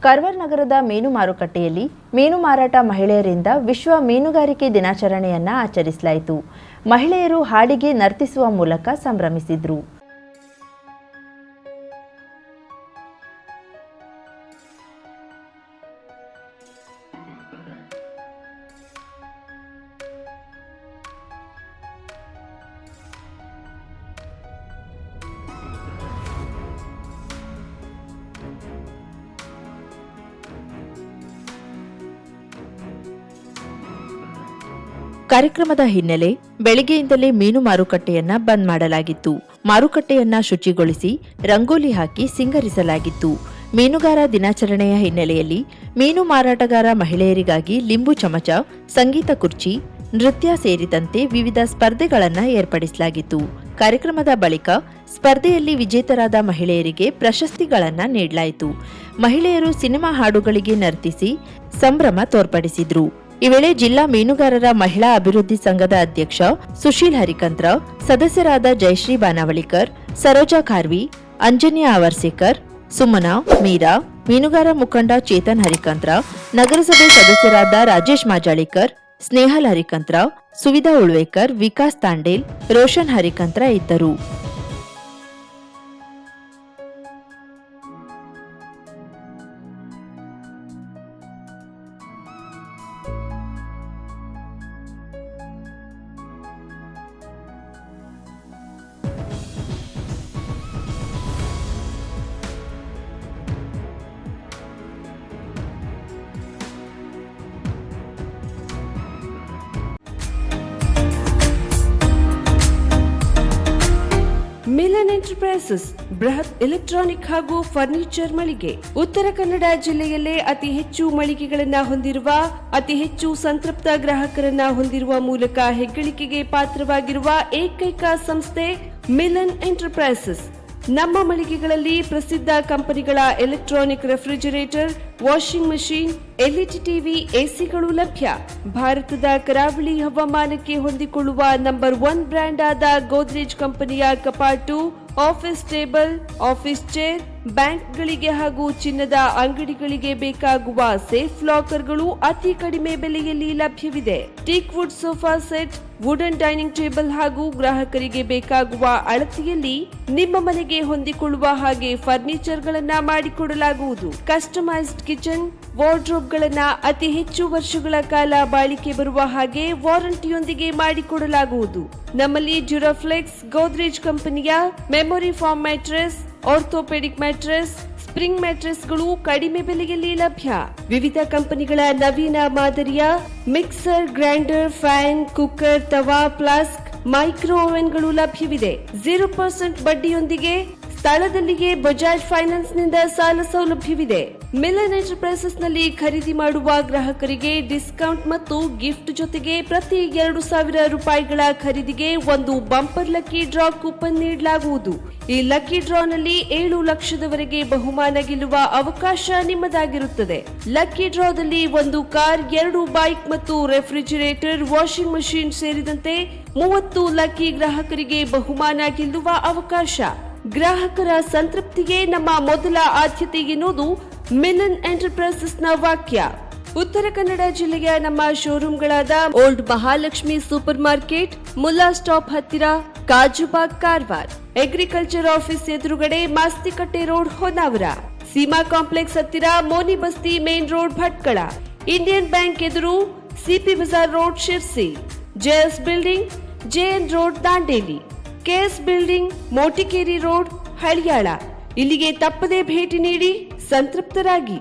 ಕಾರವಾರ ನಗರದ ಮೀನು ಮಾರುಕಟ್ಟೆಯಲ್ಲಿ ಮೀನು ಮಾರಾಟ ಮಹಿಳೆಯರಿಂದ ವಿಶ್ವ ಮೀನುಗಾರಿಕೆ ದಿನಾಚರಣೆಯನ್ನು ಆಚರಿಸಲಾಯಿತು. ಮಹಿಳೆಯರು ಹಾಡಿಗೆ ನರ್ತಿಸುವ ಮೂಲಕ ಸಂಭ್ರಮಿಸಿದರು. ಕಾರ್ಯಕ್ರಮದ ಹಿನ್ನೆಲೆ ಬೆಳಗ್ಗೆಯಿಂದಲೇ ಮೀನು ಮಾರುಕಟ್ಟೆಯನ್ನ ಬಂದ್ ಮಾಡಲಾಗಿತ್ತು. ಮಾರುಕಟ್ಟೆಯನ್ನ ಶುಚಿಗೊಳಿಸಿ ರಂಗೋಲಿ ಹಾಕಿ ಸಿಂಗರಿಸಲಾಗಿತ್ತು. ಮೀನುಗಾರ ದಿನಾಚರಣೆಯ ಹಿನ್ನೆಲೆಯಲ್ಲಿ ಮೀನು ಮಾರಾಟಗಾರ ಮಹಿಳೆಯರಿಗಾಗಿ ಲಿಂಬು ಚಮಚ, ಸಂಗೀತ ಕುರ್ಚಿ, ನೃತ್ಯ ಸೇರಿದಂತೆ ವಿವಿಧ ಸ್ಪರ್ಧೆಗಳನ್ನು ಏರ್ಪಡಿಸಲಾಗಿತ್ತು. ಕಾರ್ಯಕ್ರಮದ ಬಳಿಕ ಸ್ಪರ್ಧೆಯಲ್ಲಿ ವಿಜೇತರಾದ ಮಹಿಳೆಯರಿಗೆ ಪ್ರಶಸ್ತಿಗಳನ್ನು ನೀಡಲಾಯಿತು. ಮಹಿಳೆಯರು ಸಿನಿಮಾ ಹಾಡುಗಳಿಗೆ ನರ್ತಿಸಿ ಸಂಭ್ರಮ ತೋರ್ಪಡಿಸಿದ್ರು. ಈ ವೇಳೆ ಜಿಲ್ಲಾ ಮೀನುಗಾರರ ಮಹಿಳಾ ಅಭಿವೃದ್ಧಿ ಸಂಘದ ಅಧ್ಯಕ್ಷ ಸುಶೀಲ್ ಹರಿಕಂತ್ರ, ಸದಸ್ಯರಾದ ಜಯಶ್ರೀ ಬಾನಾವಳಿಕರ್, ಸರೋಜಾ ಖಾರ್ವಿ, ಅಂಜನ್ಯ ಅವರ್ಸೇಕರ್, ಸುಮನಾ, ಮೀರಾ, ಮೀನುಗಾರ ಮುಖಂಡ ಚೇತನ್ ಹರಿಕಂತ್ರ, ನಗರಸಭೆ ಸದಸ್ಯರಾದ ರಾಜೇಶ್ ಮಾಜಾಳಿಕರ್, ಸ್ನೇಹಲ್ ಹರಿಕಂತ್ರ, ಸುವಿಧಾ ಉಳ್ವೇಕರ್, ವಿಕಾಸ್ ತಾಂಡೇಲ್, ರೋಷನ್ ಹರಿಕಂತ್ರ ಇದ್ದರು. ಮಿಲನ್ ಎಂಟರ್ಪ್ರೈಸಸ್ ಬೃಹತ್ ಎಲೆಕ್ಟ್ರಾನಿಕ್ ಹಾಗೂ ಫರ್ನಿಚರ್ ಮಳಿಗೆ. ಉತ್ತರ ಕನ್ನಡ ಜಿಲ್ಲೆಯಲ್ಲೇ ಅತಿ ಹೆಚ್ಚು ಮಳಿಗೆಗಳನ್ನ ಹೊಂದಿರುವ, ಅತಿ ಹೆಚ್ಚು ಸಂತೃಪ್ತ ಗ್ರಾಹಕರನ್ನ ಹೊಂದಿರುವ ಮೂಲಕ ಹೆಗ್ಗಳಿಕೆಗೆ ಪಾತ್ರವಾಗಿರುವ ಏಕೈಕ ಸಂಸ್ಥೆ ಮಿಲನ್ ಎಂಟರ್ಪ್ರೈಸಸ್. ನಮ್ಮ ಮಳಿಗೆಗಳಲ್ಲಿ ಪ್ರಸಿದ್ಧ ಕಂಪನಿಗಳ electronic refrigerator, washing machine, LED TV, ಎಸಿಗಳು ಲಭ್ಯ. ಭಾರತದ ಕರಾವಳಿ ಹವಾಮಾನಕ್ಕೆ ಹೊಂದಿಕೊಳ್ಳುವ ನಂಬರ್ 1 ಬ್ರ್ಯಾಂಡ್ ಆದ ಗೋದ್ರೇಜ್ ಕಂಪನಿಯ ಕಪಾಟು, ಆಫೀಸ್ ಟೇಬಲ್, ಆಫೀಸ್ ಚೇರ್, ಬ್ಯಾಂಕ್ಗಳಿಗೆ ಹಾಗೂ ಚಿನ್ನದ ಅಂಗಡಿಗಳಿಗೆ ಬೇಕಾಗುವ ಸೇಫ್ ಲಾಕರ್ಗಳು ಅತಿ ಕಡಿಮೆ ಬೆಲೆಯಲ್ಲಿ ಲಭ್ಯವಿದೆ. Teak wood sofa set, wooden dining table ಹಾಗೂ ಗ್ರಾಹಕರಿಗೆ ಬೇಕಾಗುವ ಅಳತೆಯಲ್ಲಿ ನಿಮ್ಮ ಮನೆಗೆ ಹೊಂದಿಕೊಳ್ಳುವ ಹಾಗೆ ಫರ್ನಿಚರ್ ಗಳನ್ನ ಮಾಡಿಕೊಡಲಾಗುವುದು. ಕಸ್ಟಮೈಸ್ಡ್ ಕಿಚನ್, ವಾರ್ಡ್ರೋಬ್ ಗಳನ್ನ ಅತಿ ಹೆಚ್ಚು ವರ್ಷಗಳ ಕಾಲ ಬಾಳಿಕೆ ಬರುವ ಹಾಗೆ ವಾರಂಟಿಯೊಂದಿಗೆ ಮಾಡಿಕೊಡಲಾಗುವುದು. ನಮ್ಮಲ್ಲಿ ಡ್ಯೂರಾಫ್ಲೆಕ್ಸ್, ಗೋದ್ರೇಜ್ ಕಂಪನಿಯ memory foam mattress, orthopedic mattress, spring ಮ್ಯಾಟ್ರೆಸ್ಗಳು ಕಡಿಮೆ ಬೆಲೆಯಲ್ಲಿ ಲಭ್ಯ. ವಿವಿಧ ಕಂಪನಿಗಳ ನವೀನ ಮಾದರಿಯ ಮಿಕ್ಸರ್, ಗ್ರೈಂಡರ್, ಫ್ಯಾನ್, ಕುಕ್ಕರ್, ತವಾ, ಫ್ಲಾಸ್ಕ್, ಮೈಕ್ರೋ ಓವೆನ್ಗಳು ಲಭ್ಯವಿದೆ. 0% ಬಡ್ಡಿಯೊಂದಿಗೆ ಸ್ಥಳದಲ್ಲಿಯೇ ಬಜಾಜ್ ಫೈನಾನ್ಸ್ ನಿಂದ ಸಾಲ ಸೌಲಭ್ಯವಿದೆ. ಮಿಲನ್ ಎಂಟರ್ಪ್ರೈಸಸ್ ನಲ್ಲಿ ಖರೀದಿ ಮಾಡುವ ಗ್ರಾಹಕರಿಗೆ ಡಿಸ್ಕೌಂಟ್ ಮತ್ತು ಗಿಫ್ಟ್ ಜೊತೆಗೆ ಪ್ರತಿ 2,000 ರೂಪಾಯಿಗಳ ಖರೀದಿಗೆ ಒಂದು ಬಂಪರ್ ಲಕ್ಕಿ ಡ್ರಾ ಕೂಪನ್ ನೀಡಲಾಗುವುದು. ಈ ಲಕ್ಕಿ ಡ್ರಾ ನಲ್ಲಿ 7 ಲಕ್ಷದವರೆಗೆ ಬಹುಮಾನ ಗೆಲ್ಲುವ ಅವಕಾಶ ನಿಮ್ಮದಾಗಿರುತ್ತದೆ. ಲಕ್ಕಿ ಡ್ರಾದಲ್ಲಿ 1 ಕಾರ್, 2 ಬೈಕ್ ಮತ್ತು ರೆಫ್ರಿಜರೇಟರ್, ವಾಷಿಂಗ್ ಮಷೀನ್ ಸೇರಿದಂತೆ 30 ಲಕ್ಕಿ ಗ್ರಾಹಕರಿಗೆ ಬಹುಮಾನ ಗೆಲ್ಲುವ ಅವಕಾಶ. ಗ್ರಾಹಕರ ಸಂತೃಪ್ತಿಗೆ ನಮ್ಮ ಮೊದಲ ಆದ್ಯತೆ ಎನ್ನುವುದು ಮಿಲನ್ ಎಂಟರ್ಪ್ರೈಸಸ್ ನ ವಾಕ್ಯ. ಉತ್ತರ ಕನ್ನಡ ಜಿಲ್ಲೆಯ ನಮ್ಮ ಶೋರೂಮ್ಗಳಾದ old Mahalakshmi super market, Mulla stop ಹತ್ತಿರ, ಕಾಜುಬಾಗ್, ಕಾರವಾರ, ಅಗ್ರಿಕಲ್ಚರ್ ಆಫೀಸ್ ಎದುರುಗಡೆ, ಮಾಸ್ತಿಕಟ್ಟೆ ರೋಡ್, ಹೊನ್ನಾವರ, ಸೀಮಾ ಕಾಂಪ್ಲೆಕ್ಸ್ ಹತ್ತಿರ, Moni Basti main road, Bhatkal, Indian bank ಎದುರು, CP Bazar road, Sirsi, JS building, JN road, Dandeli, KS building, Motikeri road, Haliyal. ಇಲ್ಲಿಗೆ ತಪ್ಪದೇ ಭೇಟಿ ನೀಡಿ ಸಂತೃಪ್ತರಾಗಿ.